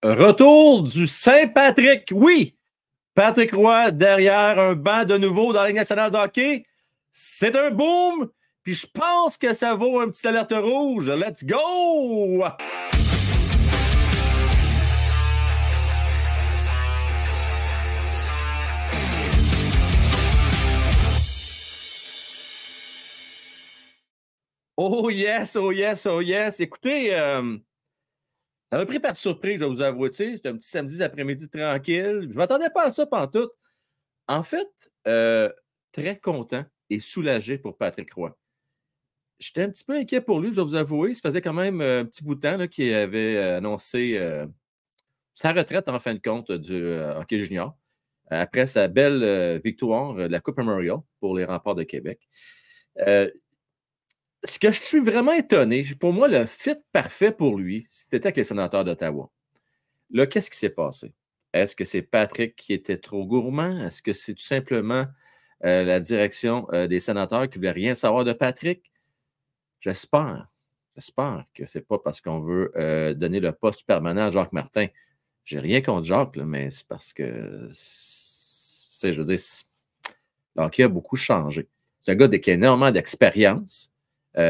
Retour du Saint-Patrick. Oui, Patrick Roy derrière un banc de nouveau dans la Ligue nationale de hockey. C'est un boom. Puis je pense que ça vaut un petit alerte rouge. Let's go! Oh yes, oh yes, oh yes. Écoutez, ça m'a pris par surprise, je vais vous avouer. C'était un petit samedi après-midi tranquille. Je ne m'attendais pas à ça pantoute. En fait, très content et soulagé pour Patrick Roy. J'étais un petit peu inquiet pour lui, je vais vous avouer. Ça faisait quand même un petit bout de temps qu'il avait annoncé sa retraite, en fin de compte, du hockey junior. Après sa belle victoire de la Coupe Memorial pour les Remparts de Québec. Ce que je suis vraiment étonné, pour moi, le fit parfait pour lui, c'était avec les Sénateurs d'Ottawa. Là, qu'est-ce qui s'est passé? Est-ce que c'est Patrick qui était trop gourmand? Est-ce que c'est tout simplement la direction des Sénateurs qui ne voulait rien savoir de Patrick? J'espère que ce n'est pas parce qu'on veut donner le poste permanent à Jacques Martin. J'ai rien contre Jacques, là, mais c'est parce que, je veux dire, le hockey a beaucoup changé. C'est un gars qui a énormément d'expérience. Il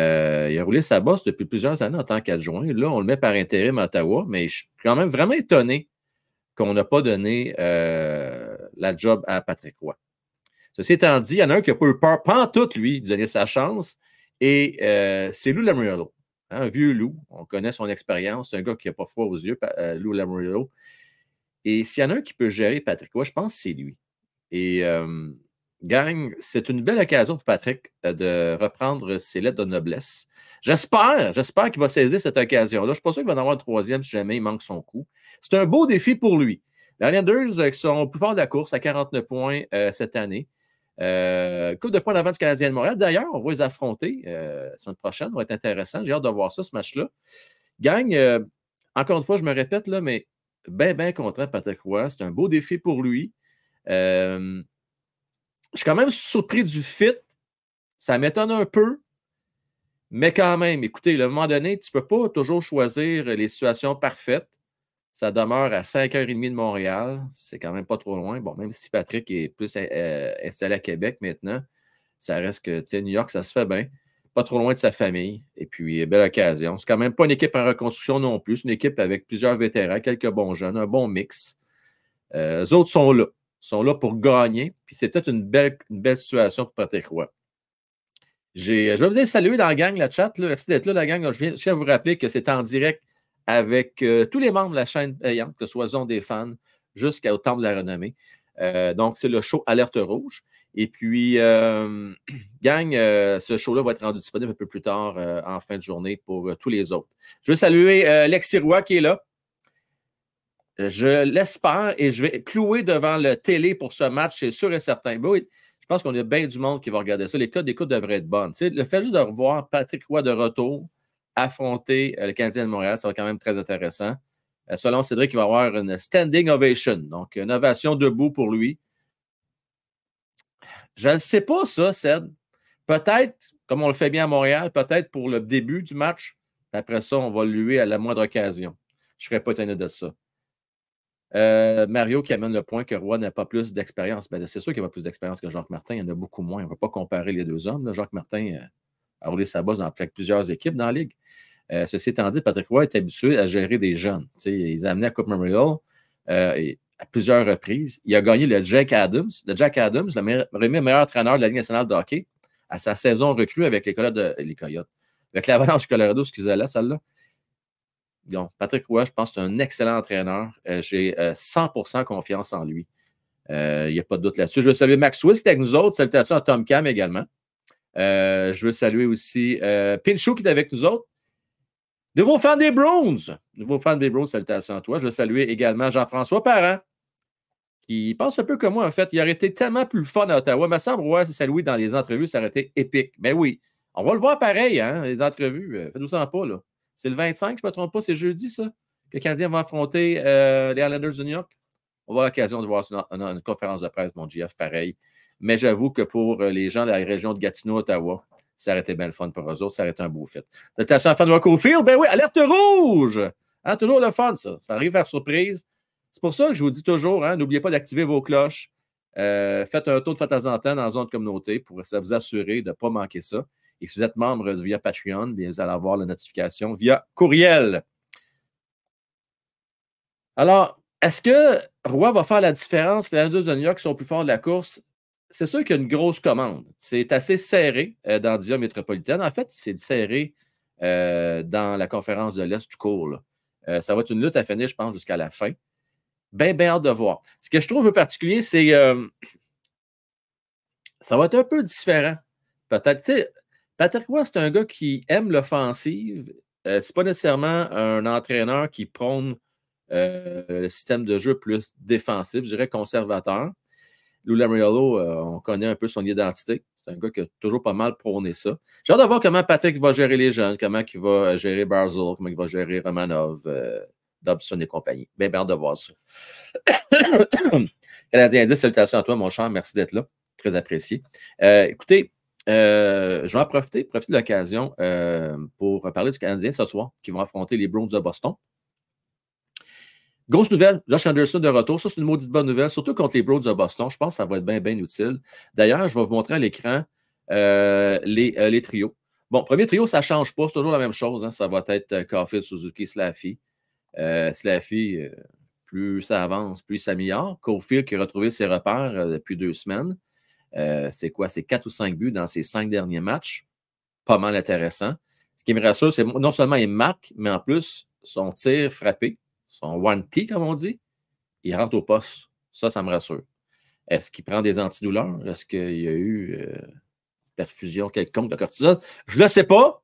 a roulé sa bosse depuis plusieurs années en tant qu'adjoint. Là, on le met par intérim à Ottawa, mais je suis quand même vraiment étonné qu'on n'a pas donné la job à Patrick Roy. Ceci étant dit, il y en a un qui n'a pas eu peur pantoute, lui, de donner sa chance, et c'est Lou Lamoriello. Un vieux Lou, on connaît son expérience, c'est un gars qui n'a pas froid aux yeux, Lou Lamoriello. Et s'il y en a un qui peut gérer Patrick Roy, je pense que c'est lui. Et gang, c'est une belle occasion pour Patrick de reprendre ses lettres de noblesse. J'espère qu'il va saisir cette occasion-là. Je ne suis pas sûr qu'il va en avoir un troisième si jamais il manque son coup. C'est un beau défi pour lui. Les Islanders qui sont plus forts de la course à 49 points cette année. Coupe de points d'avant du Canadien de Montréal. D'ailleurs, on va les affronter la semaine prochaine. Ça va être intéressant. J'ai hâte de voir ça, ce match-là. Gang, encore une fois, je me répète, là, mais bien content de Patrick Roy. C'est un beau défi pour lui. Je suis quand même surpris du fit. Ça m'étonne un peu. Mais quand même, écoutez, à un moment donné, tu ne peux pas toujours choisir les situations parfaites. Ça demeure à 5h30 de Montréal. C'est quand même pas trop loin. Bon, même si Patrick est plus installé à Québec maintenant, ça reste que, tu sais, New York, ça se fait bien. Pas trop loin de sa famille. Et puis, belle occasion. C'est quand même pas une équipe en reconstruction non plus. C'est une équipe avec plusieurs vétérans, quelques bons jeunes, un bon mix. Eux autres sont là. Ils sont là pour gagner. Puis c'est peut-être une belle situation pour Patrick Roy. Je vais vous saluer dans la gang, la chat. Là. Merci d'être là, la gang. Je tiens à vous rappeler que c'est en direct avec tous les membres de la chaîne payante, que ce soit Zone des fans jusqu'au Temple de la Renommée. Donc, c'est le show Alerte Rouge. Et puis, gang, ce show-là va être rendu disponible un peu plus tard en fin de journée pour tous les autres. Je veux saluer Lexi Roy qui est là. Je l'espère et je vais clouer devant le télé pour ce match, c'est sûr et certain. Ben oui, je pense qu'on a bien du monde qui va regarder ça. Les codes d'écoute devraient être bonnes. Tu sais, le fait juste de revoir Patrick Roy de retour affronter le Canadien de Montréal, ça va quand même très intéressant. Selon Cédric, il va y avoir une standing ovation, donc une ovation debout pour lui. Je ne sais pas ça, Ced. Peut-être, comme on le fait bien à Montréal, peut-être pour le début du match. Après ça, on va le luer à la moindre occasion. Je ne serais pas étonné de ça. Mario qui amène le point que Roy n'a pas plus d'expérience. Ben, c'est sûr qu'il n'a pas plus d'expérience que Jacques Martin. Il y en a beaucoup moins. On ne va pas comparer les deux hommes. Là. Jacques Martin a roulé sa bosse dans plusieurs équipes dans la Ligue. Ceci étant dit, Patrick Roy est habitué à gérer des jeunes. Il a amené à Coupe Memorial à plusieurs reprises. Il a gagné le Jack Adams. Le Jack Adams, le meilleur entraîneur de la Ligue nationale de hockey, à sa saison recrue avec les Coyotes. Avec l'Avalanche du Colorado, excusez-la, celle-là. Donc, Patrick Roy, je pense que c'est un excellent entraîneur. J'ai 100% confiance en lui. Il n'y a pas de doute là-dessus. Je veux saluer Max Swiss qui est avec nous autres. Salutations à Tom Cam également. Je veux saluer aussi Pinchot qui est avec nous autres. Nouveau fan des Browns. Salutations à toi. Je veux saluer également Jean-François Parent qui pense un peu comme moi, en fait. Il aurait été tellement plus fun à Ottawa. Il me semble, Roy, si salué dans les entrevues, ça aurait été épique. Mais oui, on va le voir pareil, hein, les entrevues. Faites-vous en pas, là. C'est le 25, je ne me trompe pas, c'est jeudi, ça, que le Canadien va affronter les Islanders de New York. On va avoir l'occasion de voir une conférence de presse, mon GF, pareil. Mais j'avoue que pour les gens de la région de Gatineau, Ottawa, ça aurait été bien le fun pour eux autres, ça aurait été un beau fit. Salutations à Fan Cofield, ben oui, alerte rouge! Hein, toujours le fun, ça. Ça arrive par surprise. C'est pour ça que je vous dis toujours, hein, n'oubliez pas d'activer vos cloches. Faites un tour de temps en temps dans la zone de communauté pour vous assurer de ne pas manquer ça. Et si vous êtes membre via Patreon, bien, vous allez avoir la notification via courriel. Alors, est-ce que Roy va faire la différence? Les Islanders de New York sont plus forts de la course. C'est sûr qu'il y a une grosse commande. C'est assez serré dans Dia métropolitaine. En fait, c'est serré dans la conférence de l'Est tout court. Ça va être une lutte à finir, je pense, jusqu'à la fin. Bien hâte de voir. Ce que je trouve un peu particulier, c'est ça va être un peu différent. Peut-être, tu sais, Patrick Roy, c'est un gars qui aime l'offensive. C'est pas nécessairement un entraîneur qui prône le système de jeu plus défensif, je dirais conservateur. Lou Lamoriello, on connaît un peu son identité. C'est un gars qui a toujours pas mal prôné ça. J'ai hâte de voir comment Patrick va gérer les jeunes, comment il va gérer Barzell, comment il va gérer Romanov, Dobson et compagnie. Bien hâte de voir ça. Canadien 10, salutations à toi, mon cher. Merci d'être là. Très apprécié. Écoutez, je vais en profiter de l'occasion pour parler du Canadien ce soir, qui vont affronter les Bruins de Boston. Grosse nouvelle, Josh Anderson de retour. Ça, c'est une maudite bonne nouvelle, surtout contre les Bruins de Boston. Je pense que ça va être bien utile. D'ailleurs, je vais vous montrer à l'écran les trios. Bon, premier trio, ça ne change pas. C'est toujours la même chose. Hein. Ça va être Caulfield, Suzuki, Slaffy. Slaffy, plus ça avance, plus ça s'améliore. Caulfield qui a retrouvé ses repères depuis 2 semaines. C'est quoi? C'est 4 ou 5 buts dans ses 5 derniers matchs. Pas mal intéressant. Ce qui me rassure, c'est non seulement il marque, mais en plus, son tir frappé, son one-T, comme on dit, il rentre au poste. Ça me rassure. Est-ce qu'il prend des antidouleurs? Est-ce qu'il y a eu perfusion quelconque de cortisone? Je ne le sais pas,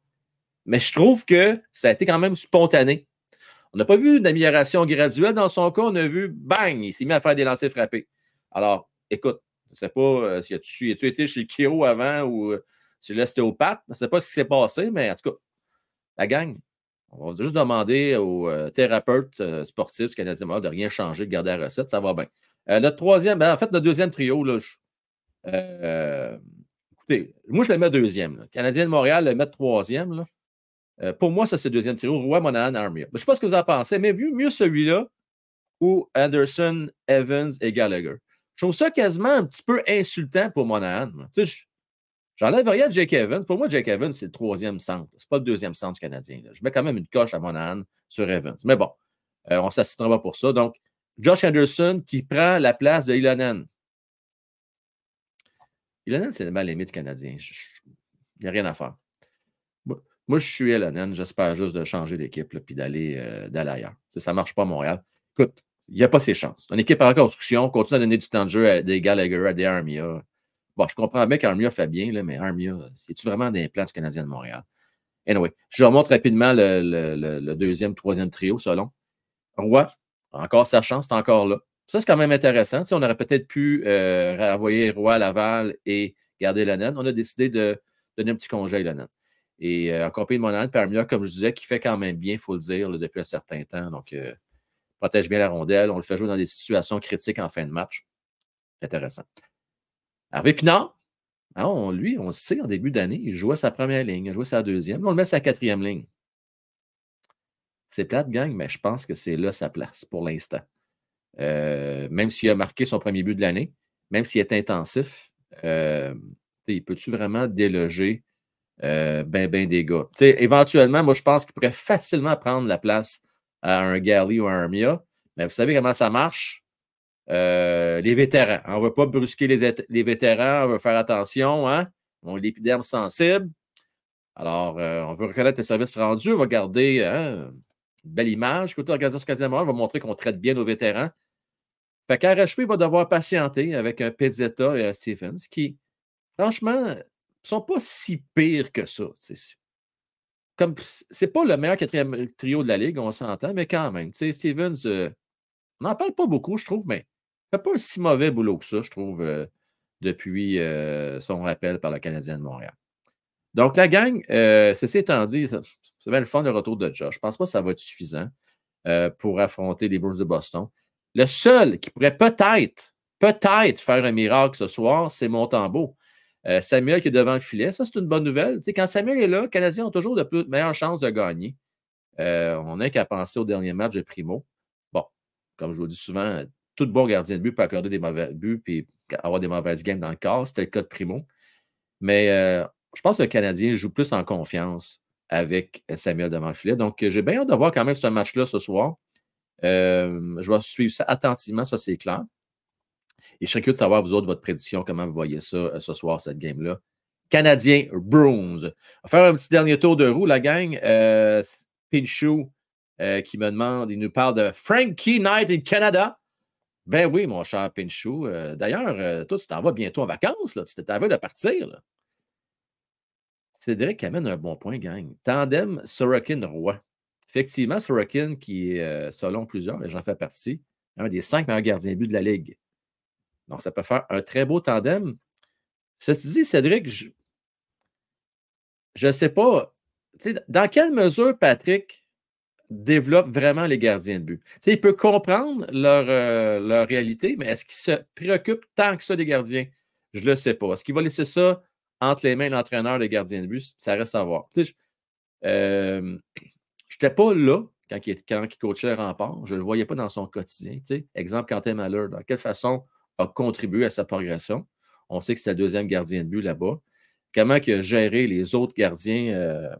mais je trouve que ça a été quand même spontané. On n'a pas vu une amélioration graduelle dans son cas. On a vu, bang, il s'est mis à faire des lancers frappés. Alors, écoute, je ne sais pas si as-tu été chez Kiro avant ou chez l'ostéopathe. Je ne sais pas ce qui s'est passé, mais en tout cas, la gang, on va juste demander aux thérapeutes sportifs du Canadien Montréal de rien changer, de garder la recette, ça va bien. Notre troisième, en fait, notre deuxième trio, là, écoutez, moi, je le mets deuxième. Le Canadien de Montréal le met troisième. Là. Pour moi, ça, c'est le deuxième trio. Roy, Monahan, Armia. Je ne sais pas ce que vous en pensez, mais vu mieux celui-là ou Anderson, Evans et Gallagher. Je trouve ça quasiment un petit peu insultant pour Monahan. Tu sais, j'enlève rien de Jake Evans. Pour moi, Jake Evans, c'est le troisième centre. Ce n'est pas le deuxième centre du Canadien. Là. Je mets quand même une coche à Monahan sur Evans. Mais bon, on ne s'assistera pas pour ça. Donc, Josh Anderson qui prend la place de Ilonen. Ilonen, c'est le mal-aimé du Canadien. Il n'y a rien à faire. Moi, je suis Ilonen. J'espère juste de changer d'équipe et d'aller ailleurs. Ça ne marche pas à Montréal. Écoute, il n'y a pas ses chances. Une équipe en reconstruction, continue à donner du temps de jeu à des Gallagher, à des Armia. Bon, je comprends bien qu'Armia fait bien, là, mais Armia, c'est-tu vraiment des plans du Canadien de Montréal? Anyway, je remonte rapidement le deuxième, troisième trio, selon. Roy, encore sa chance, c'est encore là. Ça, c'est quand même intéressant. Tu sais, on aurait peut-être pu renvoyer Roy à Laval et garder Lennon. On a décidé de donner un petit congé à Lennon. Et en compagnie de Monahan, Armia, comme je disais, qui fait quand même bien, il faut le dire, là, depuis un certain temps. Donc, protège bien la rondelle. On le fait jouer dans des situations critiques en fin de match. Intéressant. Hervé Pinard, lui, on le sait, en début d'année, il jouait sa première ligne, il jouait sa deuxième. Là, on le met sa quatrième ligne. C'est plate, gang, mais je pense que c'est là sa place pour l'instant. Même s'il a marqué son premier but de l'année, même s'il est intensif, il peut-tu vraiment déloger des gars? Éventuellement, moi, je pense qu'il pourrait facilement prendre la place à un Galley ou à un Mia. Mais vous savez comment ça marche? Les vétérans. On ne va pas brusquer les vétérans, on va faire attention. Hein? On a l'épiderme sensible. Alors, on veut reconnaître le service rendu, on va garder une belle image. Côté l'Organisation canadienne Montréal, on va montrer qu'on traite bien nos vétérans. Fait qu'RHP va devoir patienter avec un Pezzetta et un Stephens qui, franchement, ne sont pas si pires que ça. C'est pas le meilleur quatrième trio de la Ligue, on s'entend, mais quand même. Stephens, on n'en parle pas beaucoup, je trouve, mais il ne fait pas un si mauvais boulot que ça, je trouve, depuis son rappel par le Canadien de Montréal. Donc, la gang, ceci étant dit, c'est bien le fun de retour de Josh. Je ne pense pas que ça va être suffisant pour affronter les Bruins de Boston. Le seul qui pourrait peut-être faire un miracle ce soir, c'est Montembeault. Samuel qui est devant le filet, ça, c'est une bonne nouvelle. Quand Samuel est là, les Canadiens ont toujours de meilleures chances de gagner. On n'a qu'à penser au dernier match de Primo. Bon, comme je vous le dis souvent, tout bon gardien de but peut accorder des mauvais buts et avoir des mauvaises games dans le corps. C'était le cas de Primo. Mais je pense que le Canadien joue plus en confiance avec Samuel devant le filet. Donc, j'ai bien hâte de voir quand même ce match-là ce soir. Je vais suivre ça attentivement, ça c'est clair. Et je serais curieux de savoir, vous autres, votre prédiction, comment vous voyez ça ce soir, cette game-là. Canadien Bruins. On va faire un petit dernier tour de roue, la gang. Pinchou qui me demande, il nous parle de Frankie Knight in Canada. Ben oui, mon cher Pinchou. D'ailleurs, toi, tu t'en vas bientôt en vacances, là. Tu t'en vas de partir, là. Cédric amène un bon point, gang. Tandem Sorokin-Roy. Effectivement, Sorokin, qui est, selon plusieurs, et j'en fais partie, un des 5 meilleurs gardiens de but de la Ligue. Donc, ça peut faire un très beau tandem. Ceci dit, Cédric, je ne sais pas, dans quelle mesure Patrick développe vraiment les gardiens de but? Il peut comprendre leur réalité, mais est-ce qu'il se préoccupe tant que ça des gardiens? Je ne le sais pas. Est-ce qu'il va laisser ça entre les mains de l'entraîneur des gardiens de but? Ça reste à voir. Je n'étais pas là quand il coachait le Rempart. Je ne le voyais pas dans son quotidien. Exemple, Quentin Malheur, de quelle façon a contribué à sa progression? On sait que c'est le deuxième gardien de but là-bas. Comment il a géré les autres gardiens?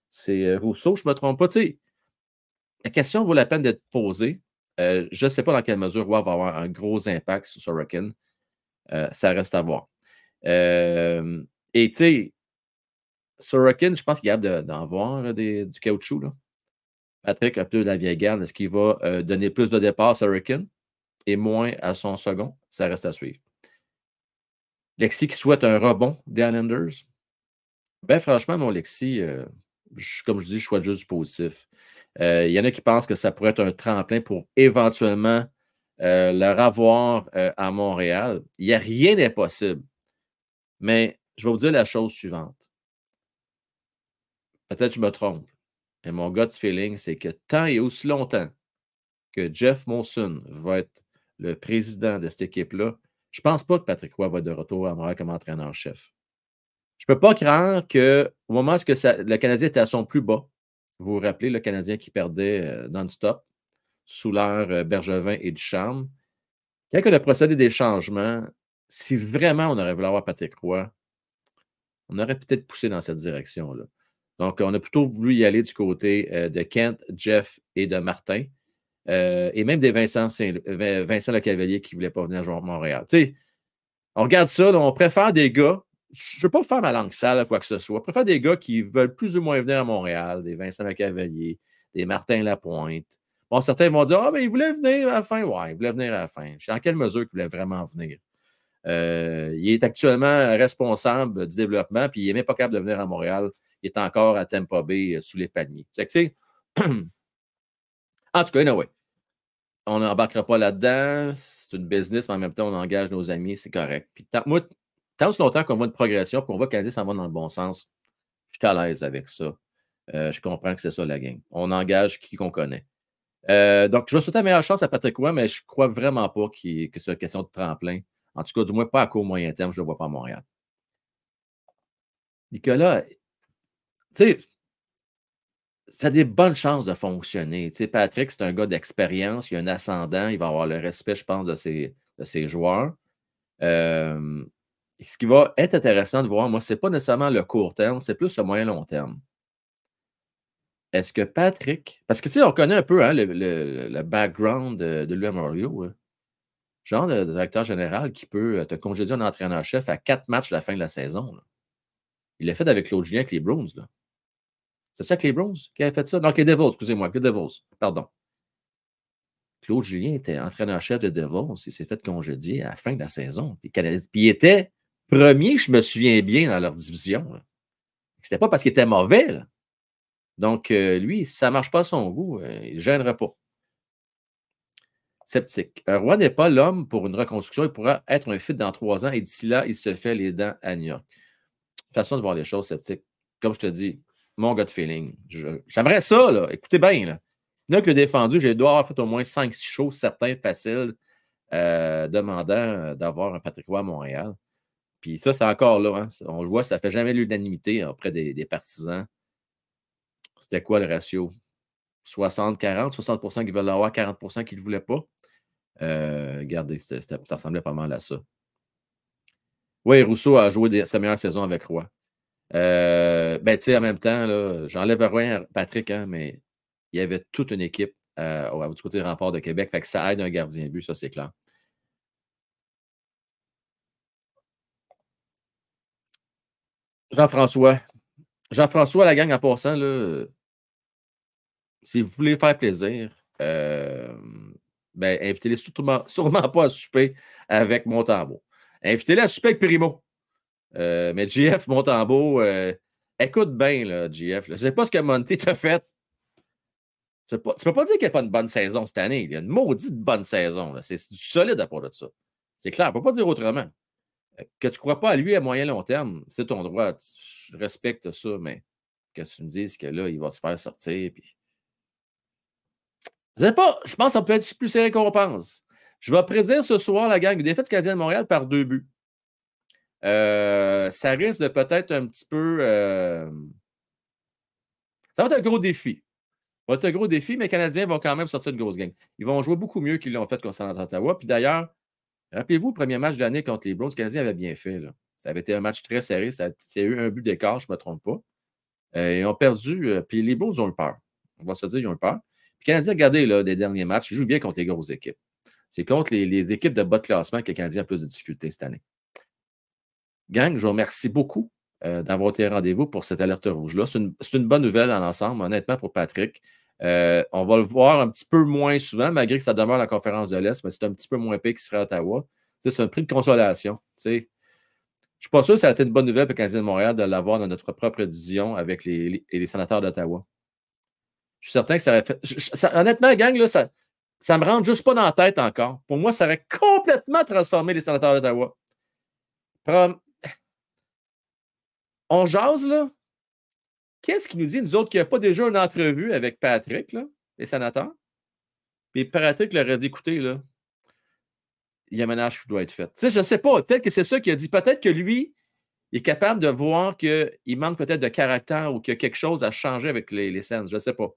C'est Rousseau, je ne me trompe pas. La question vaut la peine d'être posée. Je ne sais pas dans quelle mesure Roy va avoir un gros impact sur Sorokin. Ça reste à voir. Et tu sais, Sorokin, je pense qu'il est capable d'en voir du caoutchouc. Là. Patrick, un peu de la vieille garde, est-ce qu'il va donner plus de départ à Sorokin et moins à son second? Ça reste à suivre. Lexi qui souhaite un rebond des Islanders. Ben franchement, mon Lexi, comme je dis, je souhaite juste du positif. Il y en a qui pensent que ça pourrait être un tremplin pour éventuellement leur avoir à Montréal. Il n'y a rien d'impossible. Mais je vais vous dire la chose suivante. Peut-être que je me trompe. Mais mon gut feeling, c'est que tant et aussi longtemps que Jeff Molson va être le président de cette équipe-là, je ne pense pas que Patrick Roy va être de retour à Montréal comme entraîneur-chef. Je ne peux pas croire qu'au moment où le Canadien était à son plus bas, vous vous rappelez, le Canadien qui perdait non-stop sous l'ère Bergevin et Ducharme, quand on a procédé des changements, si vraiment on aurait voulu avoir Patrick Roy, on aurait peut-être poussé dans cette direction-là. Donc, on a plutôt voulu y aller du côté de Kent, Jeff et de Martin, et même des Vincent Lecavalier qui ne voulait pas venir jouer à Montréal. Tu sais, on regarde ça, là, on préfère des gars. Je ne veux pas faire ma langue sale, quoi que ce soit. Je préfère des gars qui veulent plus ou moins venir à Montréal, des Vincent Lecavalier, des Martin Lapointe. Bon, certains vont dire, ah, mais il voulait venir à la fin. Ouais, il voulait venir à la fin. Je sais en quelle mesure il voulait vraiment venir. Il est actuellement responsable du développement, puis il n'est même pas capable de venir à Montréal. Il est encore à Tampa Bay sous les palmiers. C'est en tout cas, anyway, on n'embarquera pas là-dedans. C'est une business, mais en même temps, on engage nos amis, c'est correct. Puis tant aussi longtemps qu'on voit une progression, qu'on voit que Canadien s'en va dans le bon sens, je suis à l'aise avec ça. Je comprends que c'est ça la game. On engage qui qu'on connaît. Donc, je vais souhaiter la meilleure chance à Patrick Roy, mais je ne crois vraiment pas que c'est une question de tremplin. En tout cas, du moins pas à court moyen terme, je ne le vois pas à Montréal. Nicolas, tu sais, ça a des bonnes chances de fonctionner. Tu sais, Patrick, c'est un gars d'expérience, il a un ascendant, il va avoir le respect, je pense, de ses joueurs. Ce qui va être intéressant de voir, moi, ce n'est pas nécessairement le court terme, c'est plus le moyen-long terme. Est-ce que Patrick. Parce que, tu sais, on connaît un peu hein, le background de Louis Mario. Hein. Genre de directeur général qui peut te congédier un entraîneur-chef à 4 matchs à la fin de la saison. Là. Il l'a fait avec Claude Julien, avec les Bruins. Là. C'est ça avec les Bruins qui avait fait ça? Non, avec les Devils, excusez-moi, avec les Devils, pardon. Claude Julien était entraîneur-chef de Devils. Il s'est fait congédier à la fin de la saison. Puis il était premier, je me souviens bien, dans leur division. C'était pas parce qu'il était mauvais. Là. Donc, lui, si ça ne marche pas à son goût, il ne gênera pas. Sceptique. Roy n'est pas l'homme pour une reconstruction. Il pourra être un fit dans 3 ans et d'ici là, il se fait les dents à New York. Façon de voir les choses, sceptique. Comme je te dis, mon gut feeling. J'aimerais ça, là. Écoutez bien, là. Là que le défendu, j'ai dois avoir fait au moins 5-6 shows, certains faciles, demandant d'avoir un Patrick Roy à Montréal. Puis ça, c'est encore là. Hein. On le voit, ça ne fait jamais l'unanimité auprès des partisans. C'était quoi le ratio? 60-40, 60% qui veulent l'avoir, 40% qui ne le voulaient pas. Regardez, ça ressemblait pas mal à ça. Oui, Rousseau a joué sa meilleure saison avec Roy. Ben, tu sais, en même temps, j'enlève rien à Patrick, hein, mais il y avait toute une équipe du côté Rempart de Québec. Fait que ça aide un gardien de but, ça, c'est clair. Jean-François. Jean-François, la gang en passant, là, si vous voulez faire plaisir, ben, invitez-les sûrement pas à souper avec Montembeault. Invitez-les à souper avec Primo. Mais JF Montembeault, écoute bien, là, JF. Je ne sais pas ce que Monty t'a fait. Tu ne peux pas dire qu'il n'y a pas une bonne saison cette année. Il y a une maudite bonne saison. C'est du solide à part de ça. C'est clair, on ne peut pas dire autrement. Que tu ne crois pas à lui à moyen long terme, c'est ton droit. Je respecte ça, mais que tu me dises que là, il va se faire sortir. Puis... Je ne sais pas, je pense que ça peut être plus serré qu'on pense. Je vais prédire ce soir la gang une défaite du Canadien de Montréal par 2 buts. Ça risque de peut-être un petit peu. Ça va être un gros défi. Ça va être un gros défi, mais les Canadiens vont quand même sortir une grosse game. Ils vont jouer beaucoup mieux qu'ils l'ont fait contre Ottawa. Puis d'ailleurs, rappelez-vous, le premier match de l'année contre les Browns, les Canadiens avaient bien fait. Là. Ça avait été un match très serré. Il y a eu un but d'écart, je ne me trompe pas. Ils ont perdu. Puis les Browns ont eu peur. On va se dire, ils ont eu peur. Puis les Canadiens, regardez là, les derniers matchs, ils jouent bien contre les grosses équipes. C'est contre les équipes de bas de classement que les Canadiens ont plus de difficultés cette année. Gang, je vous remercie beaucoup d'avoir été rendez-vous pour cette alerte rouge-là. C'est une bonne nouvelle dans l'ensemble, honnêtement, pour Patrick. On va le voir un petit peu moins souvent, malgré que ça demeure la conférence de l'Est, mais c'est un petit peu moins pire qu'il serait à Ottawa. C'est un prix de consolation. Je ne suis pas sûr que ça a été une bonne nouvelle pour le Canadien de Montréal de l'avoir dans notre propre division avec les sénateurs d'Ottawa. Je suis certain que ça aurait fait. Honnêtement, gang, là, ça ne me rentre juste pas dans la tête encore. Pour moi, ça aurait complètement transformé les sénateurs d'Ottawa. On jase, là. Qu'est-ce qui nous dit, nous autres, qu'il n'y a pas déjà une entrevue avec Patrick, là, les sénateurs? Puis Patrick leur a dit, écoutez, là, il y a un ménage qui doit être fait. Tu sais, je ne sais pas, peut-être que c'est ça qu'il a dit. Peut-être que lui, il est capable de voir qu'il manque peut-être de caractère ou qu'il y a quelque chose à changer avec les Sens. Je ne sais pas.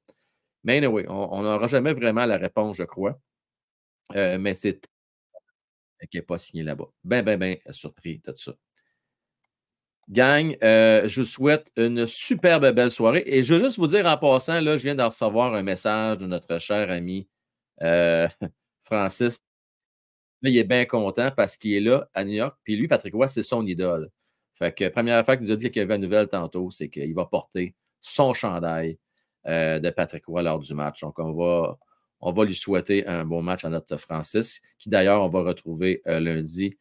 Mais anyway, on n'aura jamais vraiment la réponse, je crois. Mais c'est qui n'est pas signé là-bas. Ben surpris de ça. Gang, je vous souhaite une superbe belle soirée. Et je veux juste vous dire en passant, là, je viens de recevoir un message de notre cher ami Francis. Là, il est bien content parce qu'il est là à New York. Puis lui, Patrick Roy, c'est son idole. Fait que première fois qu'il nous a dit qu'il y avait une nouvelle tantôt, c'est qu'il va porter son chandail de Patrick Roy lors du match. Donc, on va lui souhaiter un bon match à notre Francis, qui d'ailleurs, on va retrouver lundi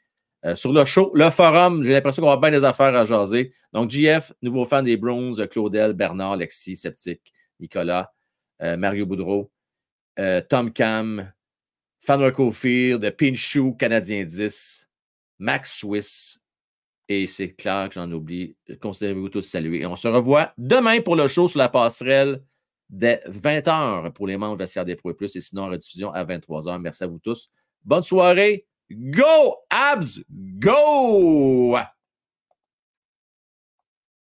sur le show, le forum. J'ai l'impression qu'on va bien des affaires à jaser. Donc, JF, nouveau fan des Browns, Claudel, Bernard, Alexis, Sceptique, Nicolas, Mario Boudreau, Tom Cam, Fanway Cofield, Pinchou, Canadien 10, Max Swiss, et c'est clair que j'en oublie. Considérez-vous tous salués. Et on se revoit demain pour le show sur la passerelle dès 20h pour les membres vestiaires des Pro et Plus, et sinon en rediffusion à 23h. Merci à vous tous. Bonne soirée. Go, Abs, go!